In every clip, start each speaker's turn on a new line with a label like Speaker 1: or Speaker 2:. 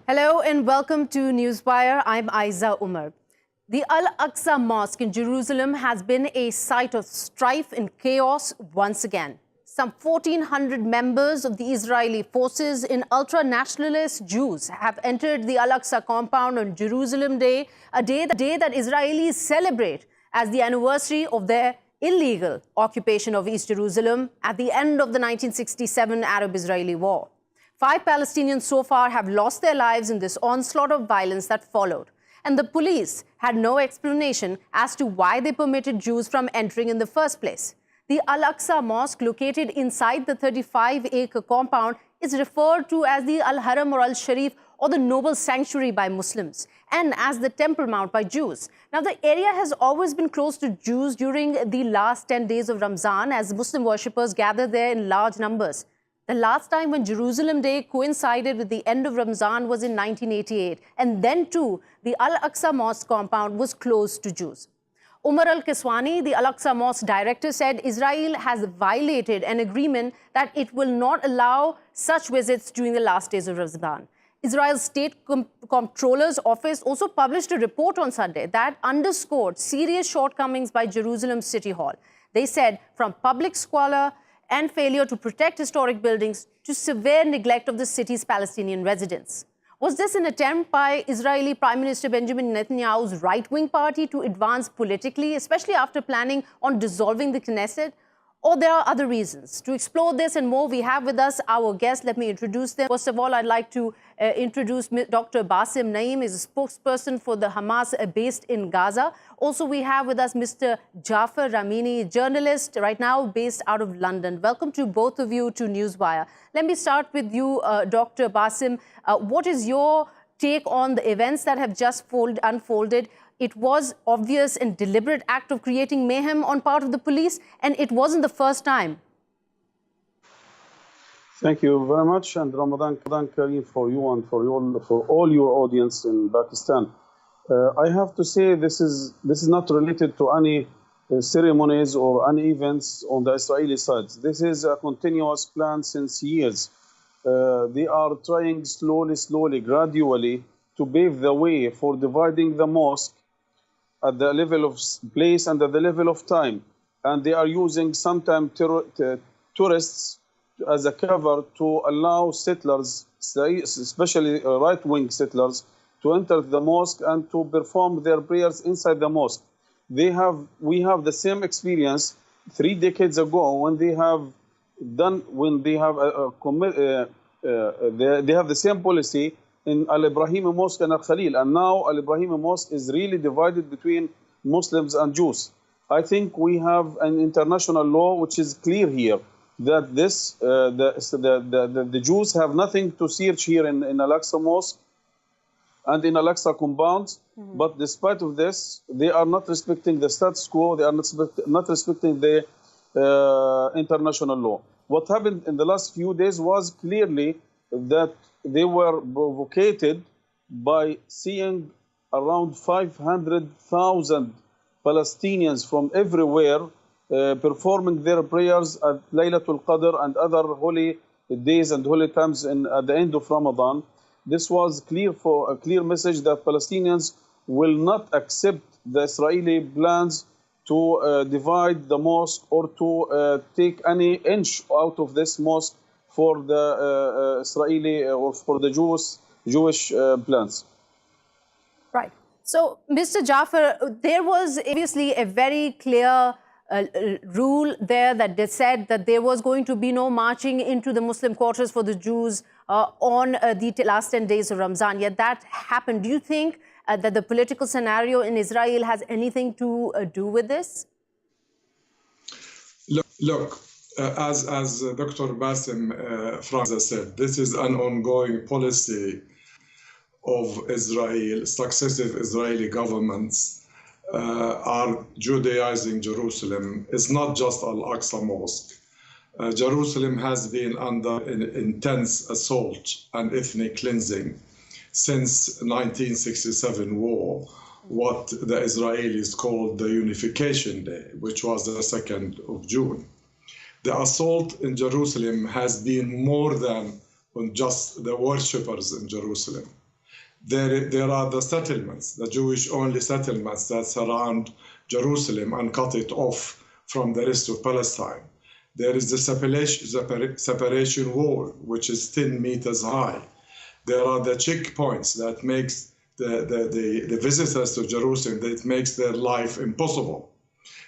Speaker 1: Hello and welcome to Newswire. I'm Ayza Omar. The Al-Aqsa Mosque in Jerusalem has been a site of strife and chaos once again. Some 1,400 members of the Israeli forces in ultra-nationalist Jews have entered the Al-Aqsa compound on Jerusalem Day, a day that Israelis celebrate as the anniversary of their illegal occupation of East Jerusalem at the end of the 1967 Arab-Israeli War. 5 Palestinians so far have lost their lives in this onslaught of violence that followed. And the police had no explanation as to why they permitted Jews from entering in the first place. The Al-Aqsa Mosque, located inside the 35-acre compound, is referred to as the Al-Haram or Al-Sharif, or the Noble Sanctuary by Muslims, and as the Temple Mount by Jews. Now, the area has always been closed to Jews during the last 10 days of Ramzan, as Muslim worshippers gather there in large numbers. The last time when Jerusalem Day coincided with the end of Ramzan was in 1988. And then, too, the Al-Aqsa Mosque compound was closed to Jews. Umar al-Kiswani, the Al-Aqsa Mosque director, said Israel has violated an agreement that it will not allow such visits during the last days of Ramzan. Israel's State Comptroller's Office also published a report on Sunday that underscored serious shortcomings by Jerusalem City Hall. They said from public squalor and failure to protect historic buildings to severe neglect of the city's Palestinian residents. Was this an attempt by Israeli Prime Minister Benjamin Netanyahu's right-wing party to advance politically, especially after planning on dissolving the Knesset? Or there are other reasons? To explore this and more, we have with us our guests. Let me introduce them. First of all, I'd like to introduce Dr. Basim Naeem, is a spokesperson for the Hamas based in Gaza. Also, we have with us Mr. Jafar Ramini, journalist right now based out of London. Welcome to both of you to Newswire. Let me start with you, Dr. Basim. What is your take on the events that have just unfolded? It was obvious and deliberate act of creating mayhem on part of the police, and it wasn't the first time.
Speaker 2: Thank you very much, and Ramadan Kareem for you and for all your audience in Pakistan. I have to say this is not related to any ceremonies or any events on the Israeli side. This is a continuous plan since years. They are trying slowly, gradually to pave the way for dividing the mosque at the level of place and at the level of time. And they are using sometimes tourists as a cover to allow settlers, especially right-wing settlers, to enter the mosque and to perform their prayers inside the mosque. We have the same experience 3 decades ago when they have the same policy in Al-Ibrahim Mosque and Al-Khalil. And now Al-Ibrahim Mosque is really divided between Muslims and Jews. I think we have an international law which is clear here that the Jews have nothing to search here in Al-Aqsa Mosque and in Al-Aqsa compounds. But despite of this, they are not respecting the status quo. They are not respecting the international law. What happened in the last few days was clearly that they were provocated by seeing around 500,000 Palestinians from everywhere performing their prayers at Laylatul Qadr and other holy days and holy times at the end of Ramadan. This was a clear message that Palestinians will not accept the Israeli plans to divide the mosque or to take any inch out of this mosque for the Israeli or for the Jewish plans.
Speaker 1: Right. So, Mr. Jafar, there was obviously a very clear rule there that said that there was going to be no marching into the Muslim quarters for the Jews on the last 10 days of Ramzan. Yet that happened. Do you think that the political scenario in Israel has anything to do with this?
Speaker 3: Look, as Dr. Basim Franza said, this is an ongoing policy of Israel. Successive Israeli governments are Judaizing Jerusalem. It's not just Al-Aqsa Mosque. Jerusalem has been under intense assault and ethnic cleansing since 1967 war, what the Israelis called the Unification Day, which was the 2nd of June. The assault in Jerusalem has been more than on just the worshippers in Jerusalem. There are the settlements, the Jewish-only settlements that surround Jerusalem and cut it off from the rest of Palestine. There is the separation wall, which is 10 meters high. There are the checkpoints that makes the visitors to Jerusalem, that makes their life impossible.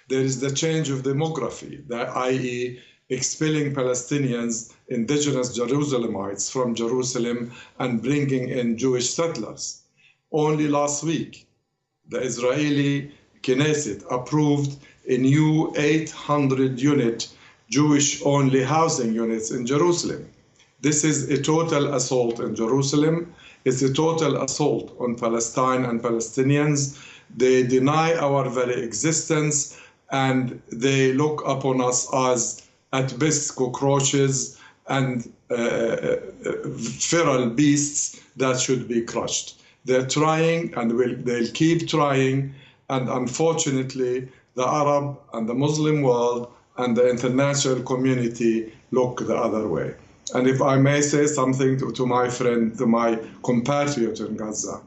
Speaker 3: There is the change of demography, i.e. expelling Palestinians, indigenous Jerusalemites from Jerusalem and bringing in Jewish settlers. Only last week, the Israeli Knesset approved a new 800-unit Jewish-only housing units in Jerusalem. This is a total assault in Jerusalem. It's a total assault on Palestine and Palestinians. They deny our very existence, and they look upon us as, at best, cockroaches and feral beasts that should be crushed. They're trying, and they'll keep trying, and unfortunately, the Arab and the Muslim world and the international community look the other way. And if I may say something to my friend, to my compatriot in Gaza,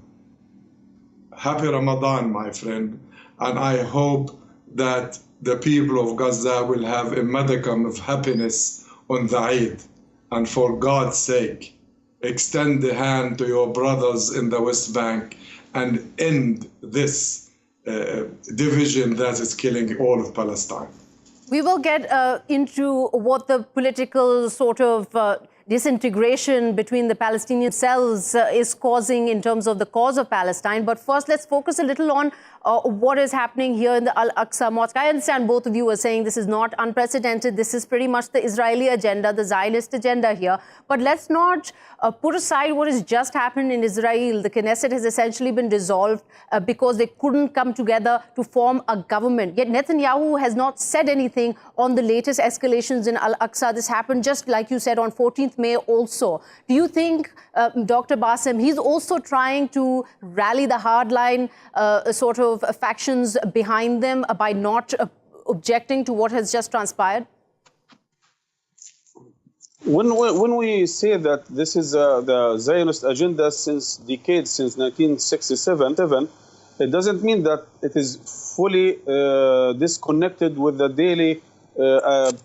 Speaker 3: happy Ramadan, my friend, and I hope that the people of Gaza will have a modicum of happiness on the Eid. And for God's sake, extend the hand to your brothers in the West Bank and end this division that is killing all of Palestine.
Speaker 1: We will get into what the political sort of disintegration between the Palestinian cells is causing in terms of the cause of Palestine. But first, let's focus a little on what is happening here in the Al-Aqsa Mosque. I understand both of you are saying this is not unprecedented. This is pretty much the Israeli agenda, the Zionist agenda here. But let's not put aside what has just happened in Israel. The Knesset has essentially been dissolved because they couldn't come together to form a government. Yet Netanyahu has not said anything on the latest escalations in Al-Aqsa. This happened, just like you said, on 14th May also. Do you think, Dr. Bassem, he's also trying to rally the hardline sort of factions behind them by not objecting to what has just transpired?
Speaker 2: When we say that this is the Zionist agenda since decades, since 1967, it doesn't mean that it is fully disconnected with the daily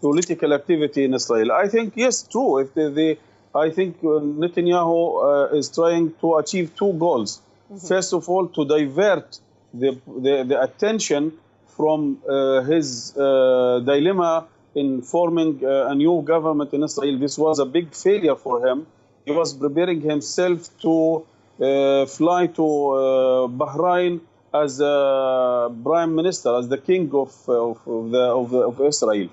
Speaker 2: political activity in Israel. I think, yes, true. I think Netanyahu is trying to achieve two goals. First of all, to divert the attention from his dilemma in forming a new government in Israel. This was a big failure for him. He was preparing himself to fly to Bahrain as a prime minister, as the king of Israel,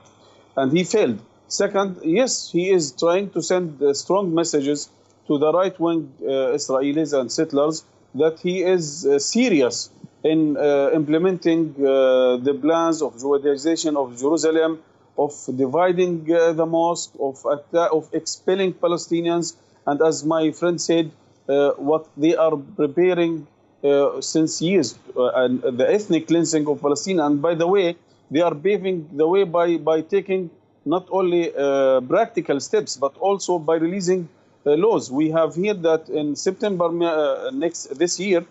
Speaker 2: and he failed. Second, yes, he is trying to send strong messages to the right-wing Israelis and settlers that he is serious in implementing the plans of Judaization of Jerusalem, of dividing the mosque, of expelling Palestinians, and as my friend said, what they are preparing since years, and the ethnic cleansing of Palestine. And by the way, they are paving the way by taking not only practical steps, but also by releasing laws. We have heard that in September this year,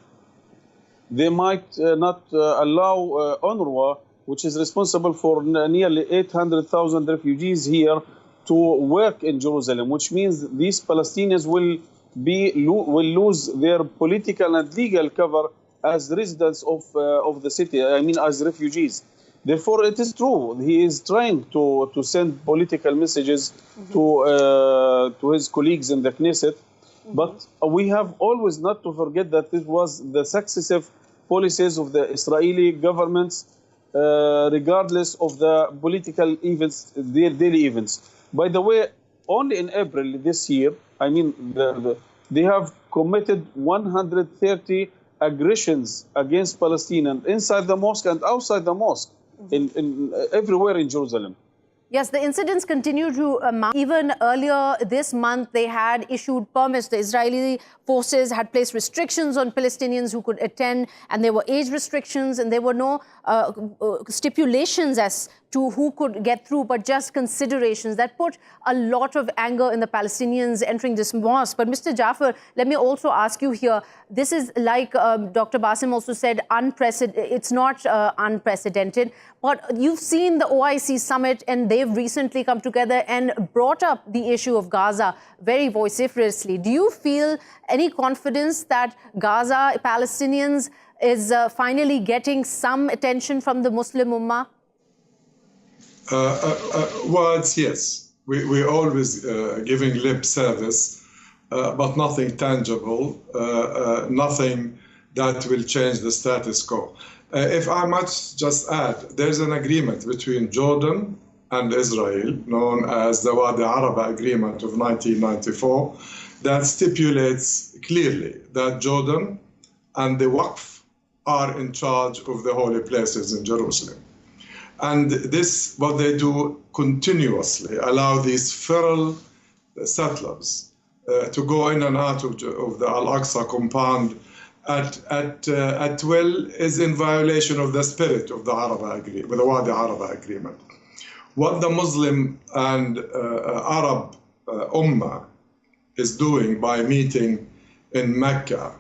Speaker 2: they might not allow UNRWA, which is responsible for nearly 800,000 refugees here, to work in Jerusalem, which means these Palestinians will lose their political and legal cover as residents of the city, I mean as refugees. Therefore, it is true, he is trying to send political messages to his colleagues in the Knesset, but we have always not to forget that it was the successive policies of the Israeli governments, regardless of the political events, their daily events. By the way, only in April this year, I mean, they have committed 130 aggressions against Palestinians inside the mosque and outside the mosque, everywhere in Jerusalem.
Speaker 1: Yes, the incidents continue to mount. Even earlier this month, they had issued permits. The Israeli forces had placed restrictions on Palestinians who could attend, and there were age restrictions, and there were no stipulations as to who could get through, but just considerations that put a lot of anger in the Palestinians entering this mosque. But Mr. Jaffer, let me also ask you here, this is like Dr. Basim also said, unprecedented. It's not unprecedented, but you've seen the OIC summit and they've recently come together and brought up the issue of Gaza very vociferously. Do you feel any confidence that Gaza, Palestinians, is finally getting some attention from the Muslim Ummah?
Speaker 3: Words, yes. We're always giving lip service, but nothing tangible, nothing that will change the status quo. If I must just add, there's an agreement between Jordan and Israel, known as the Wadi Araba Agreement of 1994, that stipulates clearly that Jordan and the Waqf are in charge of the holy places in Jerusalem. And this, what they do continuously, allow these feral settlers to go in and out of the Al-Aqsa compound at will, is in violation of the spirit of the the Wadi Araba Agreement. What the Muslim and Arab Ummah is doing by meeting in Mecca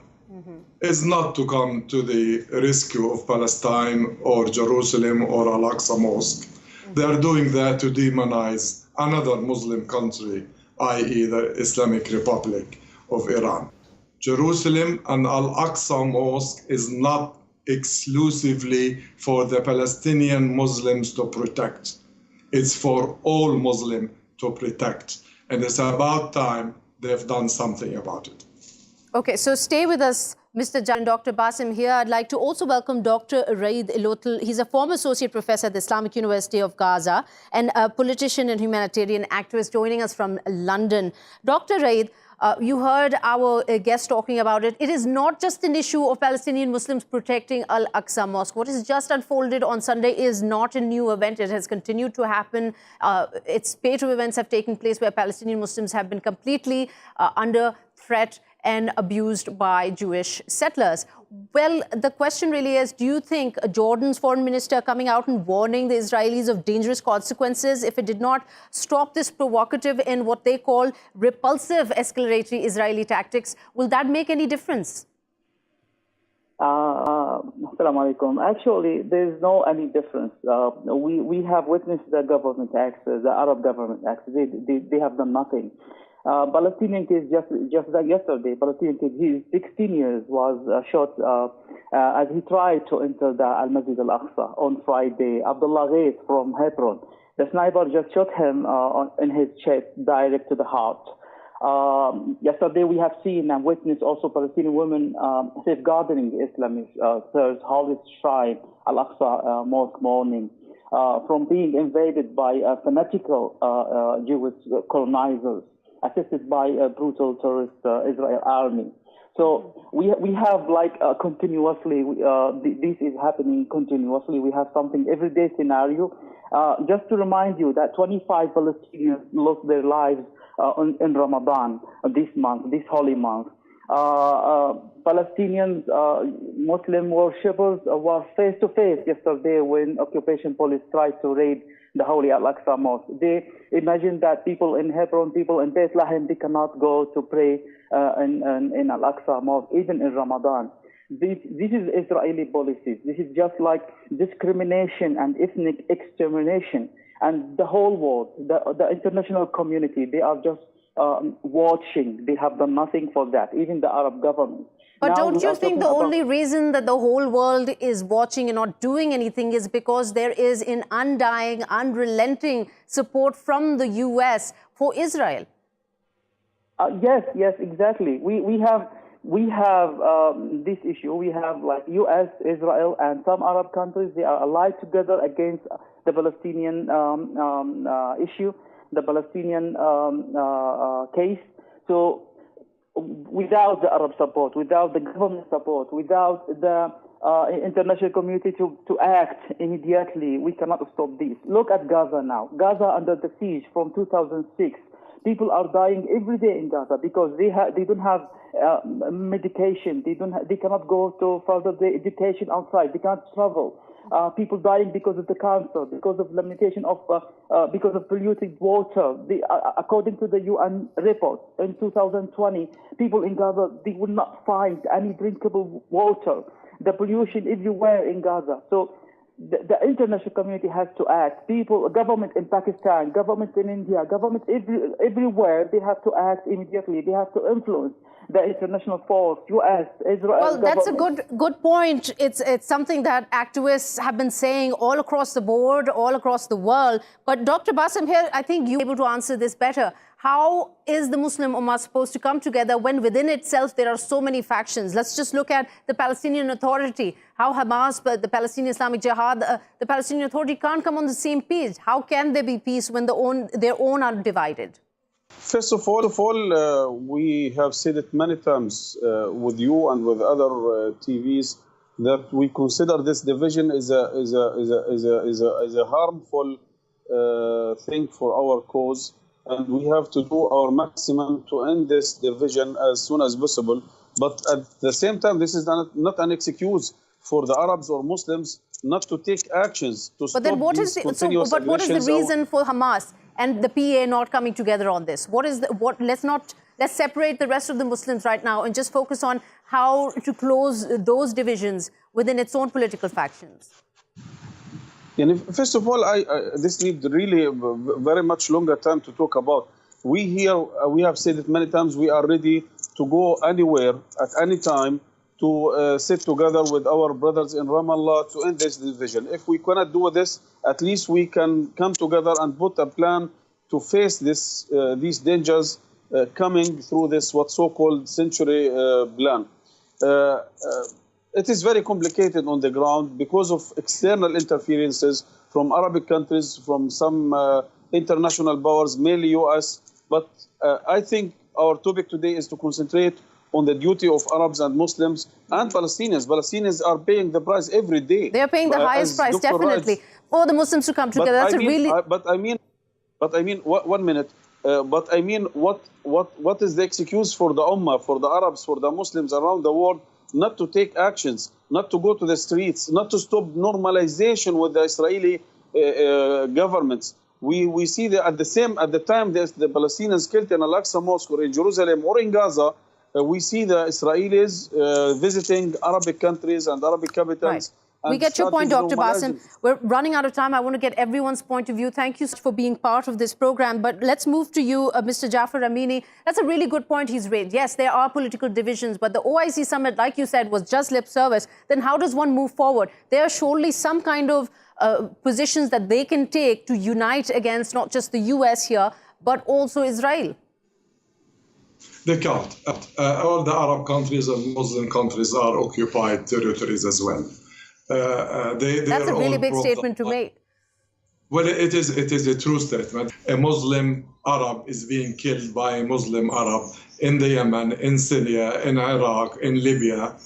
Speaker 3: is not to come to the rescue of Palestine or Jerusalem or Al-Aqsa Mosque. They are doing that to demonize another Muslim country, i.e. the Islamic Republic of Iran. Jerusalem and Al-Aqsa Mosque is not exclusively for the Palestinian Muslims to protect. It's for all Muslims to protect. And it's about time they've done something about it.
Speaker 1: Okay, so stay with us, Mr. Jan, Dr. Basim here. I'd like to also welcome Dr. Raid Ilotal. He's a former associate professor at the Islamic University of Gaza and a politician and humanitarian activist joining us from London. Dr. Raid, you heard our guest talking about it. It is not just an issue of Palestinian Muslims protecting Al-Aqsa Mosque. What has just unfolded on Sunday is not a new event. It has continued to happen. Its spate of events have taken place where Palestinian Muslims have been completely under threat and abused by Jewish settlers. Well, the question really is, do you think Jordan's foreign minister coming out and warning the Israelis of dangerous consequences if it did not stop this provocative and what they call repulsive escalatory Israeli tactics, will that make any difference?
Speaker 4: Assalamu alaikum. Actually, there is no any difference. We have witnessed the government acts, the Arab government acts. They have done nothing. Palestinian case just like yesterday. Palestinian kid, he is 16 years, was shot as he tried to enter the Al-Masjid Al-Aqsa on Friday. Abdullah Ghaith from Hebron. The sniper just shot him in his chest, direct to the heart. Yesterday we have seen and witnessed also Palestinian women safeguarding the Islamic third holy shrine, Al-Aqsa Mosque morning, from being invaded by fanatical Jewish colonizers, assisted by a brutal terrorist Israel army. So we have like continuously, this is happening continuously. We have something everyday scenario. Just to remind you that 25 Palestinians lost their lives in Ramadan this month, this holy month. Palestinians, Muslim worshippers were face to face yesterday when occupation police tried to raid the holy Al-Aqsa Mosque. They imagine that people in Hebron, people in Bethlehem, they cannot go to pray in Al-Aqsa Mosque, even in Ramadan. This is Israeli policies. This is just like discrimination and ethnic extermination. And the whole world, the international community, they are just watching. They have done nothing for that, even the Arab government.
Speaker 1: But
Speaker 4: now,
Speaker 1: don't you think the only reason that the whole world is watching and not doing anything is because there is an undying, unrelenting support from the U.S. for Israel?
Speaker 4: Yes, exactly. We have this issue. We have like U.S., Israel, and some Arab countries. They are allied together against the Palestinian issue, the Palestinian case. So without the Arab support, without the government support, without the international community to act immediately, we cannot stop this. Look at Gaza now. Gaza under the siege from 2006. People are dying every day in Gaza because they don't have medication. They cannot go to further their education outside. They can't travel. people dying because of the cancer, because of limitation of, because of polluted water. According to the UN report in 2020, people in Gaza, they will not find any drinkable water. The pollution everywhere in Gaza. So the international community has to act. People, government in Pakistan, government in India, government everywhere, they have to act immediately. They have to influence the international force, US, Israel.
Speaker 1: Well, that's a
Speaker 4: government.
Speaker 1: good point. It's something that activists have been saying all across the board, all across the world. But Dr. Bassem here, I think you're able to answer this better. How is the Muslim Ummah supposed to come together when within itself there are so many factions? Let's just look at the Palestinian Authority, how Hamas, the Palestinian Islamic Jihad, the Palestinian Authority can't come on the same page. How can there be peace when their own are divided?
Speaker 2: First of all, we have said it many times with you and with other TVs that we consider this division is a harmful thing for our cause, and we have to do our maximum to end this division as soon as possible. But at the same time, this is not an excuse for the Arabs or Muslims not to take actions to stop these continuous
Speaker 1: but what is the reason for Hamas and the PA not coming together on this? Let's separate the rest of the Muslims right now and just focus on how to close those divisions within its own political factions.
Speaker 2: And first of all, this needs really very much longer time to talk about. We have said it many times, we are ready to go anywhere at any time to sit together with our brothers in Ramallah to end this division. If we cannot do this, at least we can come together and put a plan to face these dangers coming through this what's so-called century plan. It is very complicated on the ground because of external interferences from Arabic countries, from some international powers, mainly US. But I think our topic today is to concentrate on the duty of Arabs and Muslims and Palestinians. Palestinians are paying the price every day.
Speaker 1: They are paying the highest price, definitely. For the Muslims to come together, that's a really...
Speaker 2: One minute. What is the excuse for the Ummah, for the Arabs, for the Muslims around the world not to take actions, not to go to the streets, not to stop normalization with the Israeli governments? We see that at the time there's the Palestinians killed in Al-Aqsa Mosque or in Jerusalem or in Gaza, we see the Israelis visiting Arabic countries and Arabic capitals.
Speaker 1: Right. We get your point, Dr. Bassem. We're running out of time. I want to get everyone's point of view. Thank you for being part of this program. But let's move to you, Mr. Jafar Amini. That's a really good point he's raised. Yes, there are political divisions, but the OIC summit, like you said, was just lip service. Then how does one move forward? There are surely some kind of positions that they can take to unite against not just the US here, but also Israel.
Speaker 3: They can't. All the Arab countries and Muslim countries are occupied territories as well.
Speaker 1: That's a really big statement to make.
Speaker 3: Well, it is a true statement. A Muslim Arab is being killed by a Muslim Arab in the Yemen, in Syria, in Iraq, in Libya.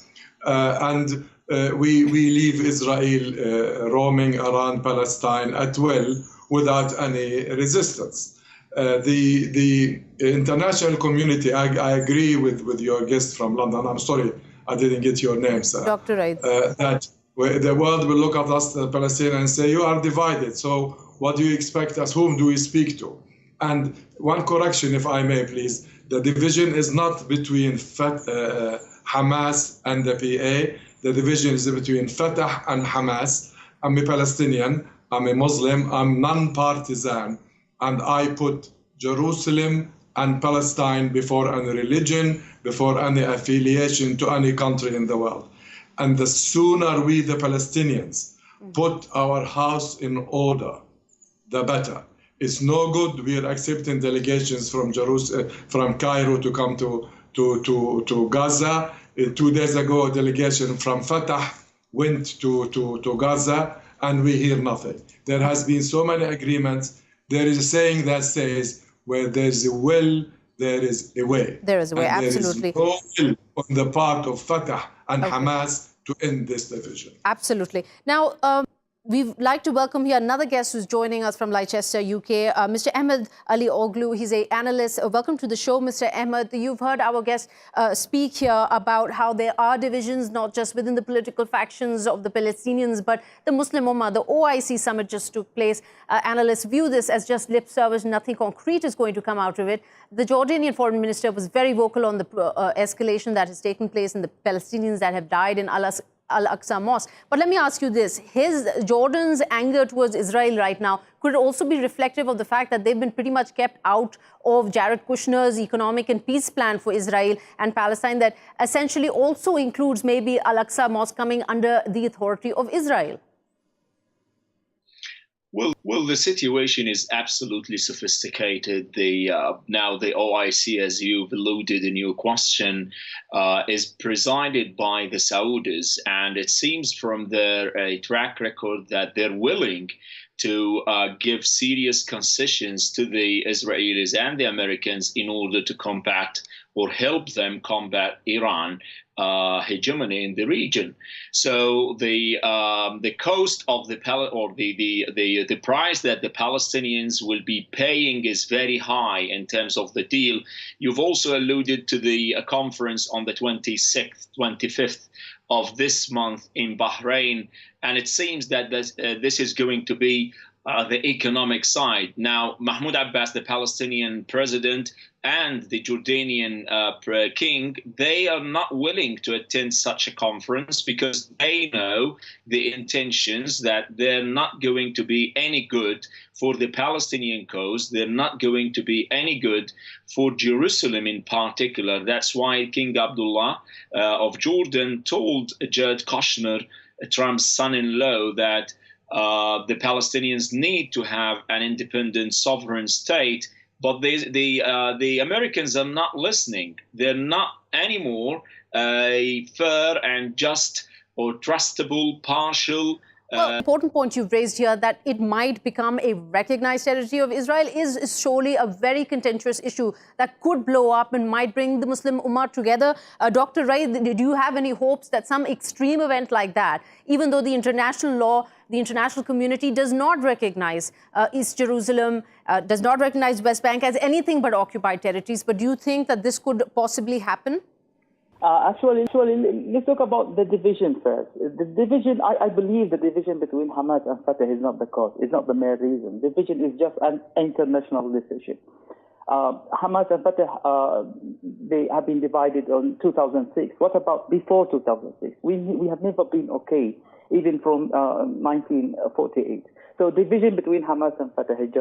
Speaker 3: And we leave Israel roaming around Palestine at will without any resistance. The international community, I agree with your guest from London. I'm sorry, I didn't get your name, sir.
Speaker 1: Dr. Ayza.
Speaker 3: That the world will look at us, the Palestinians, and say, you are divided. So what do you expect us? Whom do we speak to? And one correction, if I may, please. The division is not between Hamas and the PA. The division is between Fatah and Hamas. I'm a Palestinian. I'm a Muslim. I'm non-partisan. And I put Jerusalem and Palestine before any religion, before any affiliation to any country in the world. And the sooner we, the Palestinians, put our house in order, the better. It's no good we are accepting delegations from Jerusalem, from Cairo to come to Gaza. 2 days ago, a delegation from Fatah went to Gaza, and we hear nothing. There has been so many agreements. There is a saying that says, where there's a will, there is a way.
Speaker 1: There is a way, and absolutely.
Speaker 3: There is no will on the part of Fatah and Hamas to end this division.
Speaker 1: Absolutely. Now, We'd like to welcome here another guest who's joining us from Leicester, UK, Mr. Ahmed Ali Oglu. He's an analyst. Welcome to the show, Mr. Ahmed. You've heard our guest speak here about how there are divisions, not just within the political factions of the Palestinians, but the Muslim Ummah. The OIC summit just took place. Analysts view this as just lip service. Nothing concrete is going to come out of it. The Jordanian foreign minister was very vocal on the escalation that has taken place and the Palestinians that have died in Al-Aqsa Mosque. But let me ask you this. Jordan's anger towards Israel right now could also be reflective of the fact that they've been pretty much kept out of Jared Kushner's economic and peace plan for Israel and Palestine that essentially also includes maybe Al-Aqsa Mosque coming under the authority of Israel?
Speaker 5: Well, the situation is absolutely sophisticated. Now the OIC, as you've alluded in your question, is presided by the Saudis, and it seems from their track record that they're willing to give serious concessions to the Israelis and the Americans in order to combat or help them combat Iran hegemony in the region. So the cost of the price that the Palestinians will be paying is very high in terms of the deal. You've also alluded to the conference on the 26th, 25th of this month in Bahrain, and it seems that this is going to be the economic side. Now, Mahmoud Abbas, the Palestinian president, and the Jordanian king, they are not willing to attend such a conference because they know the intentions that they're not going to be any good for the Palestinian cause. They're not going to be any good for Jerusalem in particular. That's why King Abdullah of Jordan told Jared Kushner, Trump's son-in-law, that the Palestinians need to have an independent sovereign state, but the Americans are not listening. They're not anymore a fair and just or trustable, partial.
Speaker 1: Well, important point you've raised here that it might become a recognized territory of Israel is surely a very contentious issue that could blow up and might bring the Muslim Ummah together. Dr. Raid, do you have any hopes that some extreme event like that, even though the international law, the international community does not recognize East Jerusalem, does not recognize West Bank as anything but occupied territories, but do you think that this could possibly happen?
Speaker 4: Actually, let's talk about the division first. The division, I believe the division between Hamas and Fatah is not the cause, it's not the main reason. Division is just an international decision. Hamas and Fatah, they have been divided on 2006. What about before 2006? We have never been okay, even from 1948. So division between Hamas and Fatah is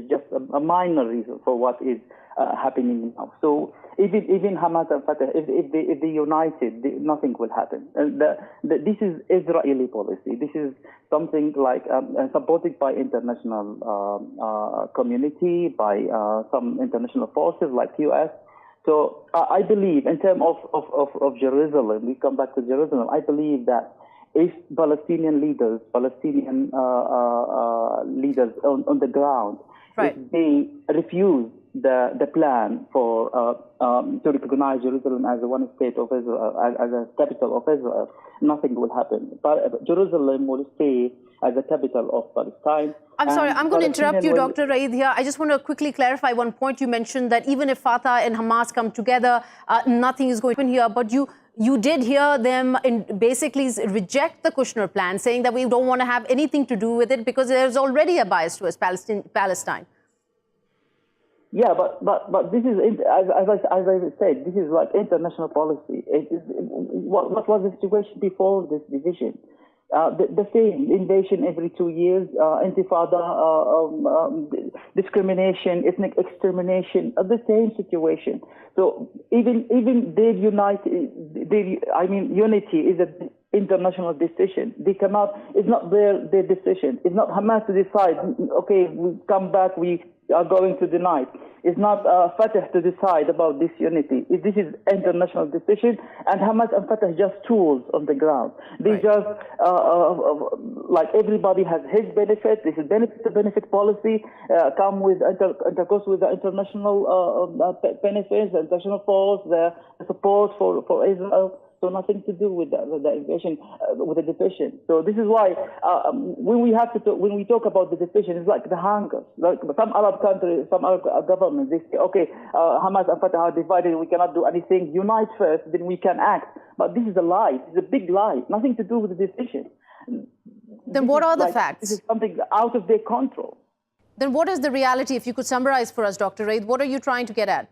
Speaker 4: just a minor reason for what is happening now. So even Hamas and Fatah, if they united, nothing will happen. And this is Israeli policy. This is something like supported by international community, by some international forces like US. So I believe, in terms of Jerusalem, we come back to Jerusalem. I believe that if Palestinian leaders on the ground,
Speaker 1: right,
Speaker 4: if they refuse the plan for to recognize Jerusalem as one state of Israel, as a capital of Israel, nothing will happen. But Jerusalem will stay as a capital of Palestine.
Speaker 1: I'm sorry, I'm going to interrupt you, Dr. Raid, here. I just want to quickly clarify one point. You mentioned that even if Fatah and Hamas come together, nothing is going to happen here. But you did hear them basically reject the Kushner plan, saying that we don't want to have anything to do with it because there's already a bias towards Palestine.
Speaker 4: Yeah, but this is, as I said, this is like international policy. What was the situation before this division? The same invasion every 2 years, intifada, discrimination, ethnic extermination, the same situation. So even they unite, unity is an international decision. They cannot. It's not their decision. It's not Hamas to decide. Okay, we come back. We are going to deny. It's not Fatah to decide about this unity. This is international decision, and Hamas and Fatah are just tools on the ground. They just, like everybody has his benefit. This is benefit policy, come with intercourse with the international benefits, the international force, the support for Israel. So nothing to do with the invasion, with the division. So this is why when we talk about the division, it's like the hunger. Like some Arab countries, some Arab governments, they say, okay, Hamas and Fatah are divided, we cannot do anything. Unite first, then we can act. But this is a lie. It's a big lie. Nothing to do with the division.
Speaker 1: Then what are the facts?
Speaker 4: This is something out of their control.
Speaker 1: Then what is the reality? If you could summarize for us, Dr. Raid, what are you trying to get at?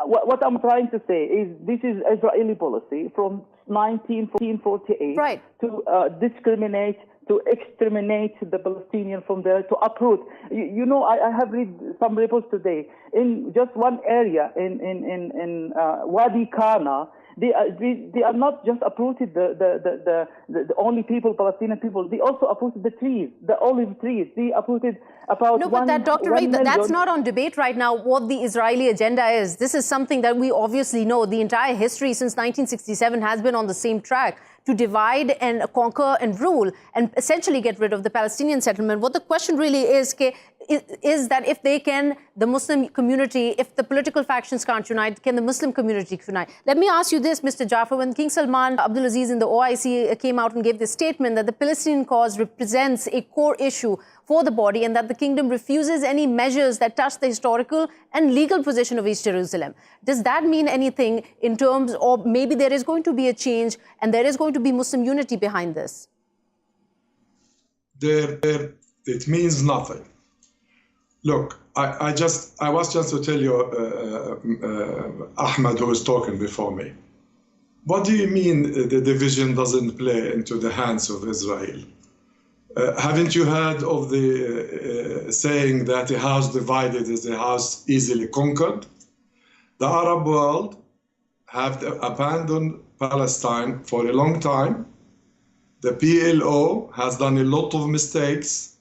Speaker 4: What I'm trying to say is this is Israeli policy from 1948
Speaker 1: right.
Speaker 4: to discriminate, to exterminate the Palestinians from there, to uproot. You know, I have read some reports today. In just one area in Wadi Kana, they are not just uprooted the only people, Palestinian people. They also uprooted the trees, the olive trees. They uprooted about
Speaker 1: no, but that, Dr. Raid, that's not on debate right now. What the Israeli agenda is. This is something that we obviously know. The entire history since 1967 has been on the same track, to divide and conquer and rule and essentially get rid of the Palestinian settlement. What the question really is that if they can, the Muslim community, if the political factions can't unite, can the Muslim community unite? Let me ask you this, Mr. Jafar, when King Salman Abdulaziz in the OIC came out and gave this statement that the Palestinian cause represents a core issue for the body and that the kingdom refuses any measures that touch the historical and legal position of East Jerusalem. Does that mean anything in terms of maybe there is going to be a change and there is going to be Muslim unity behind this?
Speaker 3: It means nothing. Look, I was just to tell you, Ahmed, who was talking before me. What do you mean the division doesn't play into the hands of Israel? Haven't you heard of the saying that a house divided is a house easily conquered? The Arab world have abandoned Palestine for a long time. The PLO has done a lot of mistakes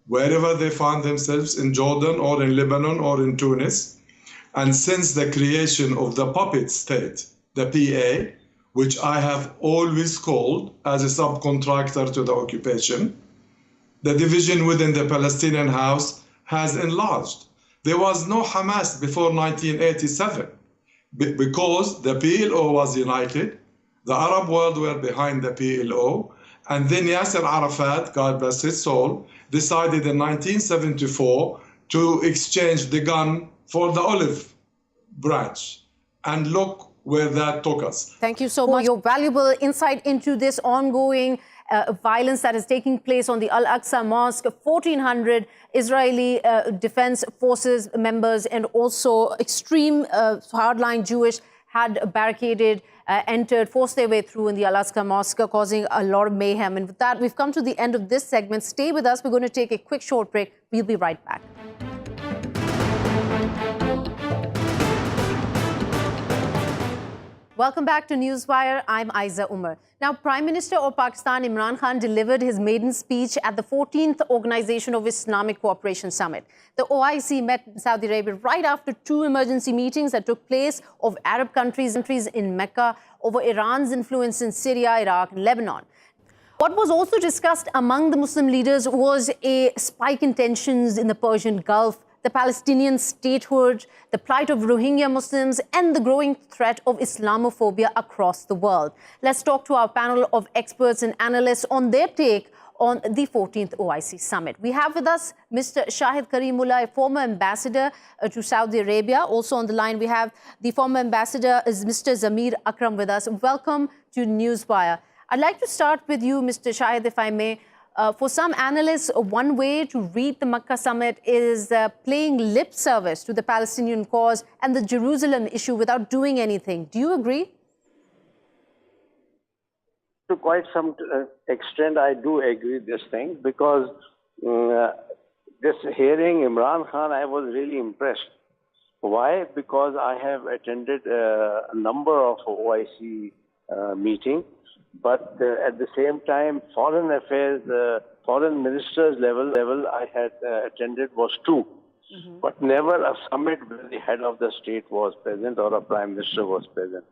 Speaker 3: wherever they found themselves, in Jordan or in Lebanon or in Tunis. And since the creation of the puppet state, the PA, which I have always called as a subcontractor to the occupation, the division within the Palestinian house has enlarged. There was no Hamas before 1987 because the PLO was united, the Arab world were behind the PLO, and then Yasser Arafat, God bless his soul, decided in 1974 to exchange the gun for the olive branch. And look where that took us.
Speaker 1: Thank you so much for your valuable insight into this ongoing violence that is taking place on the Al-Aqsa Mosque. 1,400 Israeli Defense Forces members and also extreme hardline Jewish had barricaded, entered, forced their way through in the Al-Aqsa Mosque, causing a lot of mayhem. And with that, we've come to the end of this segment. Stay with us. We're going to take a quick short break. We'll be right back. Welcome back to Newswire. I'm Ayza Omar. Now, Prime Minister of Pakistan Imran Khan delivered his maiden speech at the 14th Organization of Islamic Cooperation Summit. The OIC met in Saudi Arabia right after two emergency meetings that took place of Arab countries in Mecca over Iran's influence in Syria, Iraq, and Lebanon. What was also discussed among the Muslim leaders was a spike in tensions in the Persian Gulf, the Palestinian statehood, the plight of Rohingya Muslims, and the growing threat of Islamophobia across the world. Let's talk to our panel of experts and analysts on their take on the 14th OIC summit. We have with us Mr. Shahid Karimullah, a former ambassador to Saudi Arabia. Also on the line, we have the former ambassador, is Mr. Zamir Akram, with us. Welcome to Newswire. I'd like to start with you, Mr. Shahid, if I may. For some analysts, one way to read the Makkah summit is playing lip service to the Palestinian cause and the Jerusalem issue without doing anything. Do you agree?
Speaker 6: To quite some extent, I do agree with this thing because this hearing Imran Khan, I was really impressed. Why? Because I have attended a number of OIC meetings. But at the same time, foreign affairs, foreign ministers level I had attended was two. But never a summit where the head of the state was present or a prime minister was present.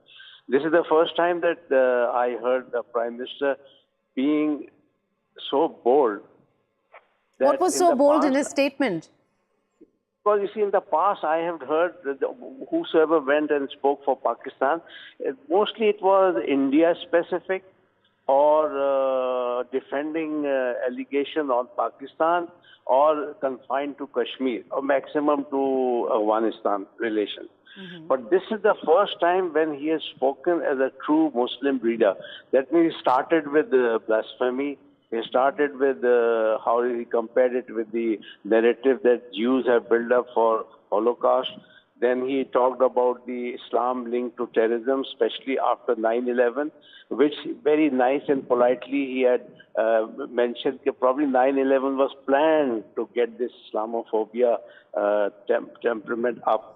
Speaker 6: This is the first time that I heard the prime minister being so bold.
Speaker 1: What was so bold in his statement?
Speaker 6: Because you see, in the past, I have heard that whosoever went and spoke for Pakistan, mostly it was India specific or defending allegation on Pakistan or confined to Kashmir or maximum to Afghanistan relation. But this is the first time when he has spoken as a true Muslim leader. That means he started with blasphemy. He started with how he compared it with the narrative that Jews have built up for Holocaust. Then he talked about the Islam linked to terrorism, especially after 9/11, which very nice and politely he had mentioned that probably 9/11 was planned to get this Islamophobia temperament up.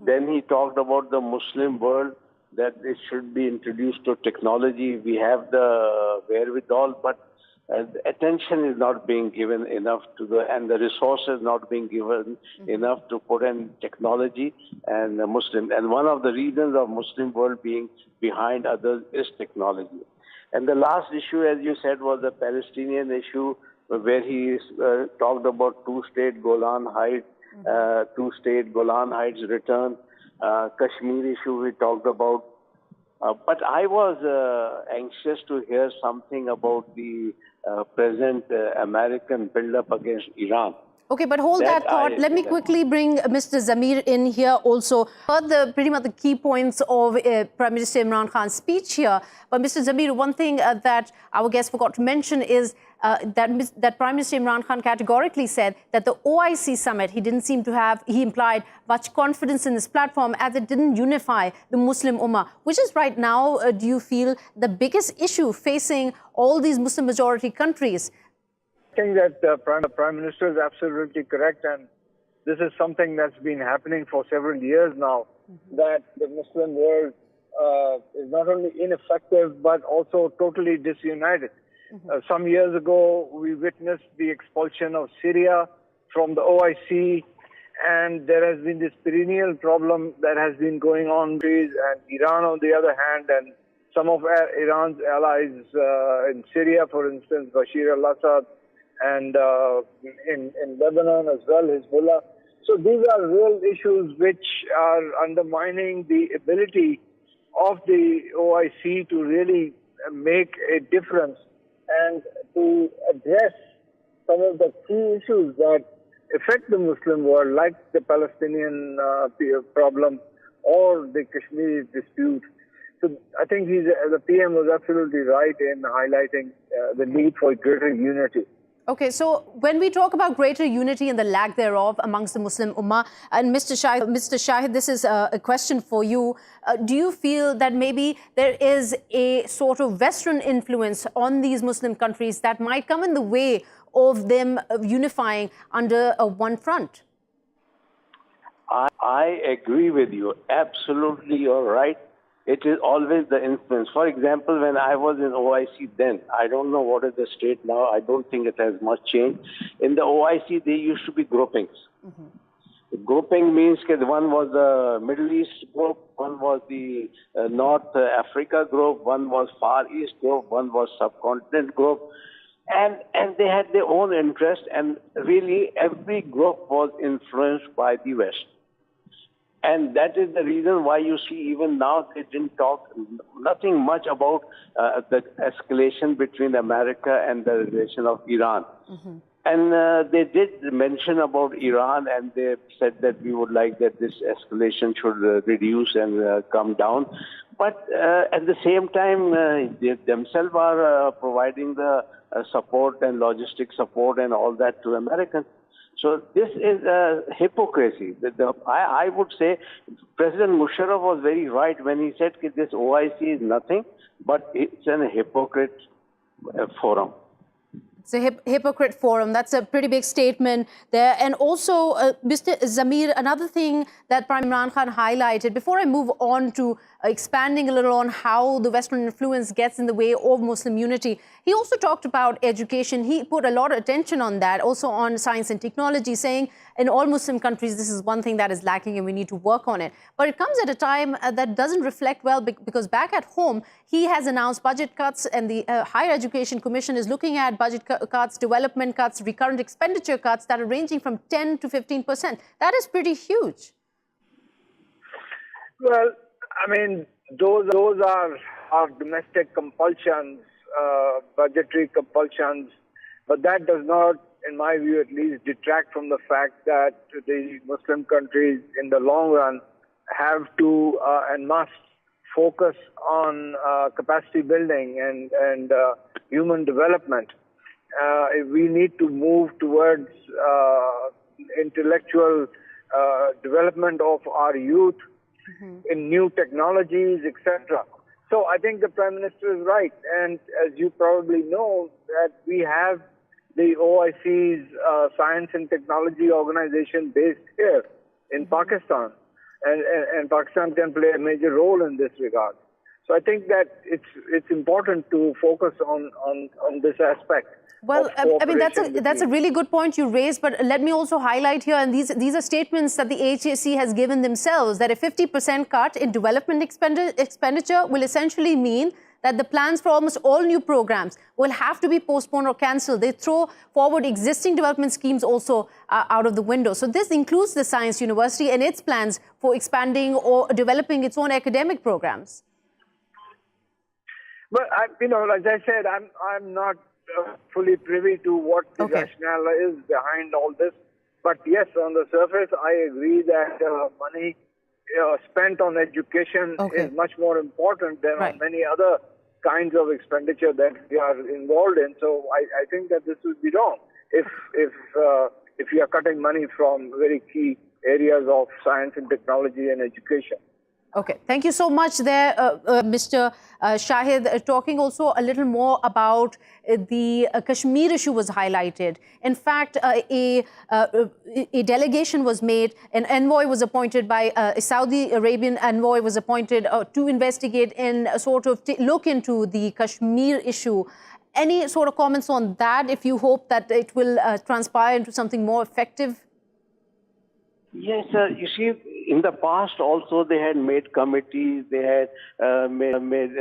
Speaker 6: Then he talked about the Muslim world, that it should be introduced to technology. We have the wherewithal, but attention is not being given enough to and the resources not being given enough to put in technology and Muslim. And one of the reasons of Muslim world being behind others is technology. And the last issue, as you said, was the Palestinian issue, where he talked about two-state Golan Heights, two-state Golan Heights return, Kashmir issue we talked about. But I was anxious to hear something about the present American build-up against Iran.
Speaker 1: Okay, but hold that thought. Let me quickly bring Mr. Zamir in here also. Heard pretty much the key points of Prime Minister Imran Khan's speech here. But Mr. Zamir, one thing that our guest forgot to mention is that Prime Minister Imran Khan categorically said that the OIC summit, he didn't seem to have, he implied much confidence in this platform as it didn't unify the Muslim Ummah. Which is right now, do you feel, the biggest issue facing all these Muslim majority countries?
Speaker 7: I think that the Prime Minister is absolutely correct, and this is something that's been happening for several years now, that the Muslim world is not only ineffective but also totally disunited. Some years ago, we witnessed the expulsion of Syria from the OIC, and there has been this perennial problem that has been going on, and Iran on the other hand, and some of Iran's allies in Syria, for instance, Bashar al-Assad, and in Lebanon as well, Hezbollah. So these are real issues which are undermining the ability of the OIC to really make a difference and to address some of the key issues that affect the Muslim world, like the Palestinian problem or the Kashmir dispute. So I think the PM was absolutely right in highlighting the need for greater unity.
Speaker 1: Okay, so when we talk about greater unity and the lack thereof amongst the Muslim Ummah, and Mr. Shahid, this is a question for you. Do you feel that maybe there is a sort of Western influence on these Muslim countries that might come in the way of them unifying under one front?
Speaker 6: I agree with you. Absolutely, you're right. It is always the influence. For example, when I was in OIC then, I don't know what is the state now. I don't think it has much changed. In the OIC, there used to be groupings. Grouping means that one was the Middle East group, one was the North Africa group, one was Far East group, one was subcontinent group. And they had their own interest, and really every group was influenced by the West. And that is the reason why you see even now they didn't talk nothing much about the escalation between America and the relation of Iran. And they did mention about Iran, and they said that we would like that this escalation should reduce and come down. But at the same time, they themselves are providing the support and logistic support and all that to Americans. So this is hypocrisy. I would say President Musharraf was very right when he said that this OIC is nothing, but it's a hypocrite forum.
Speaker 1: It's a hypocrite forum. That's a pretty big statement there. And also, Mr. Zamir, another thing that Prime Imran Khan highlighted, before I move on to expanding a little on how the Western influence gets in the way of Muslim unity, he also talked about education. He put a lot of attention on that, also on science and technology, saying in all Muslim countries, this is one thing that is lacking and we need to work on it. But it comes at a time that doesn't reflect well, because back at home, he has announced budget cuts, and the Higher Education Commission is looking at budget cuts, development cuts, recurrent expenditure cuts that are ranging from 10 to 15%. That is pretty huge.
Speaker 7: Well, I mean, those are domestic compulsions, budgetary compulsions, but that does not, in my view at least, detract from the fact that the Muslim countries in the long run have to and must focus on capacity building and human development. We need to move towards intellectual development of our youth in new technologies, etc. So I think the Prime Minister is right. And as you probably know, that we have the OIC's Science and Technology Organization based here in Pakistan. And Pakistan can play a major role in this regard. So I think that it's important to focus on this aspect.
Speaker 1: Well, I mean, that's a really good point you raised, but let me also highlight here, and these are statements that the HAC has given themselves, that a 50% cut in development expenditure will essentially mean that the plans for almost all new programs will have to be postponed or cancelled. They throw forward existing development schemes also out of the window. So this includes the Science University and its plans for expanding or developing its own academic programs.
Speaker 7: But, as I said, I'm not fully privy to what the rationale is behind all this. But yes, on the surface, I agree that money spent on education is much more important than on many other kinds of expenditure that we are involved in. So I think that this would be wrong if you are cutting money from very key areas of science and technology and education.
Speaker 1: Okay, thank you so much there, Mr. Shahid. Talking also a little more about the Kashmir issue was highlighted. In fact, a delegation was made, an envoy was appointed by a Saudi Arabian envoy was appointed to investigate and sort of look into the Kashmir issue. Any sort of comments on that, if you hope that it will transpire into something more effective?
Speaker 6: Yes, sir. You see, in the past also they had made committees, they had made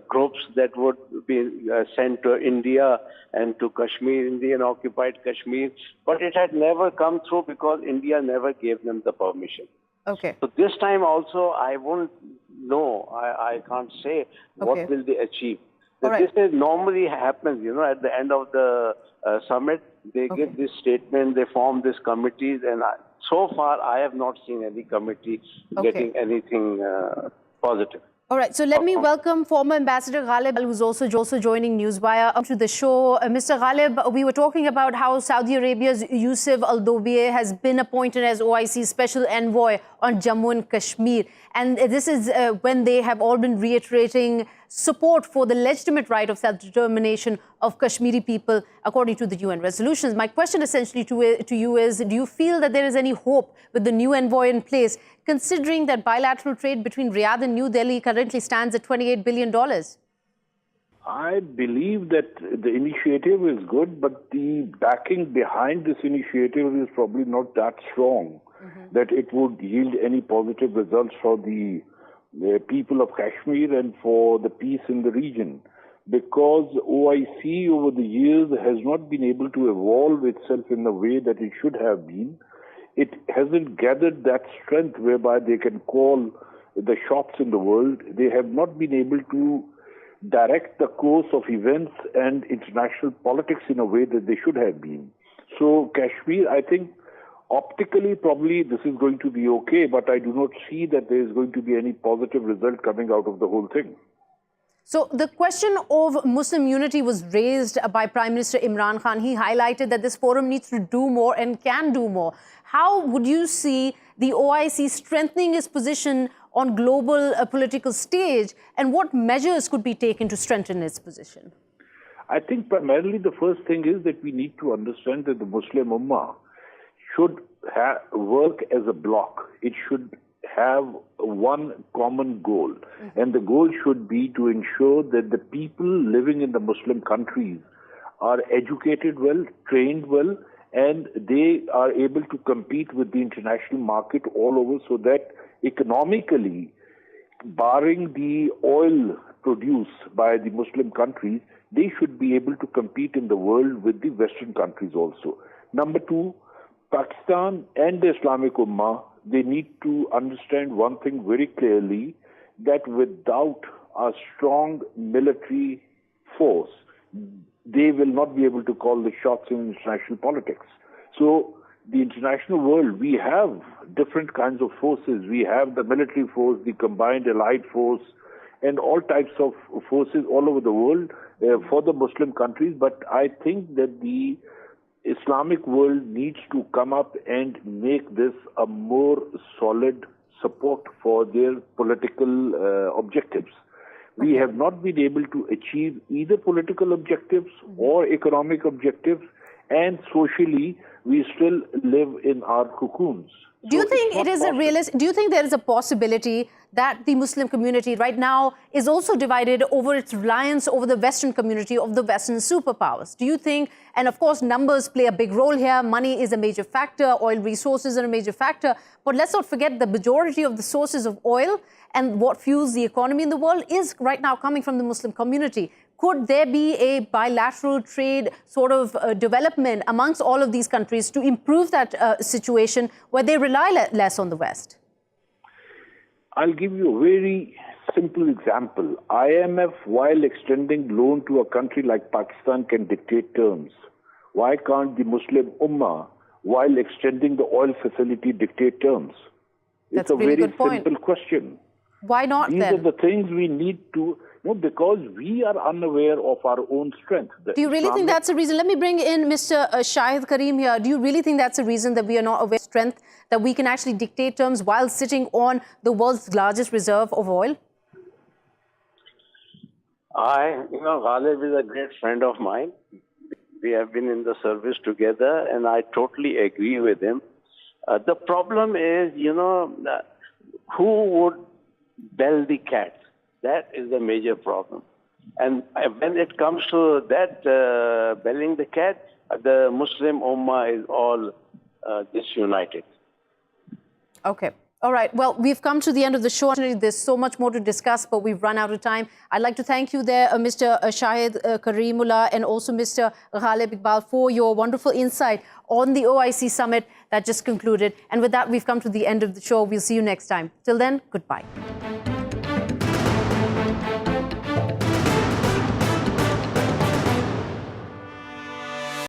Speaker 6: groups that would be sent to India and to Kashmir, Indian occupied Kashmir, but it had never come through because India never gave them the permission.
Speaker 1: Okay.
Speaker 6: So this time also I won't know, I can't say what will they achieve. This is normally happens, at the end of the summit, they give this statement, they form these committees, and so far I have not seen any committee getting anything positive.
Speaker 1: All right, so let me welcome former Ambassador Ghalib, who's also joining Newswire to the show. Mr. Ghalib, we were talking about how Saudi Arabia's Yusuf Al-Dobieh has been appointed as OIC's special envoy on Jammu and Kashmir. And this is when they have all been reiterating support for the legitimate right of self-determination of Kashmiri people according to the UN resolutions. My question essentially to you is, do you feel that there is any hope with the new envoy in place, considering that bilateral trade between Riyadh and New Delhi currently stands at $28 billion?
Speaker 8: I believe that the initiative is good, but the backing behind this initiative is probably not that strong that it would yield any positive results for the people of Kashmir and for the peace in the region, because OIC over the years has not been able to evolve itself in the way that it should have been. It hasn't gathered that strength whereby they can call the shots in the world. They have not been able to direct the course of events and international politics in a way that they should have been. So Kashmir, I think, optically, probably this is going to be okay, but I do not see that there is going to be any positive result coming out of the whole thing.
Speaker 1: So the question of Muslim unity was raised by Prime Minister Imran Khan. He highlighted that this forum needs to do more and can do more. How would you see the OIC strengthening its position on global political stage, and what measures could be taken to strengthen its position?
Speaker 8: I think primarily the first thing is that we need to understand that the Muslim Ummah should work as a bloc. It should have one common goal. And the goal should be to ensure that the people living in the Muslim countries are educated well, trained well, and they are able to compete with the international market all over, so that economically, barring the oil produced by the Muslim countries, they should be able to compete in the world with the Western countries also. Number two, Pakistan and the Islamic Ummah, they need to understand one thing very clearly, that without a strong military force, they will not be able to call the shots in international politics. So the international world, we have different kinds of forces. We have the military force, the combined allied force, and all types of forces all over the world for the Muslim countries. But I think that the Islamic world needs to come up and make this a more solid support for their political objectives. We have not been able to achieve either political objectives or economic objectives, and socially we still live in our cocoons.
Speaker 1: Do you think it is a realist? Do you think there is a possibility that the Muslim community right now is also divided over its reliance over the Western community of the Western superpowers? Do you think, and of course numbers play a big role here, money is a major factor, oil resources are a major factor, but let's not forget the majority of the sources of oil and what fuels the economy in the world is right now coming from the Muslim community. Could there be a bilateral trade sort of development amongst all of these countries to improve that situation where they rely less on the West?
Speaker 8: I'll give you a very simple example. IMF, while extending loan to a country like Pakistan, can dictate terms. Why can't the Muslim Ummah, while extending the oil facility, dictate terms?
Speaker 1: That's
Speaker 8: it's a
Speaker 1: really
Speaker 8: very
Speaker 1: good point.
Speaker 8: simple question.
Speaker 1: Why not
Speaker 8: These
Speaker 1: then?
Speaker 8: are the things we need to know, because we are unaware of our own strength.
Speaker 1: Do you really think that's a reason? Let me bring in Mr. Shahid Karim here. Do you really think that's a reason that we are not aware of strength, that we can actually dictate terms while sitting on the world's largest reserve of oil?
Speaker 6: Ghalib is a great friend of mine. We have been in the service together, and I totally agree with him. The problem is, who would bell the cat? That is the major problem. And when it comes to that belling the cat, the Muslim Ummah is all disunited.
Speaker 1: Okay. All right. Well, we've come to the end of the show. There's so much more to discuss, but we've run out of time. I'd like to thank you there, Mr. Shahid Karimullah, and also Mr. Ghalib Iqbal, for your wonderful insight on the OIC summit that just concluded. And with that, we've come to the end of the show. We'll see you next time. Till then, goodbye.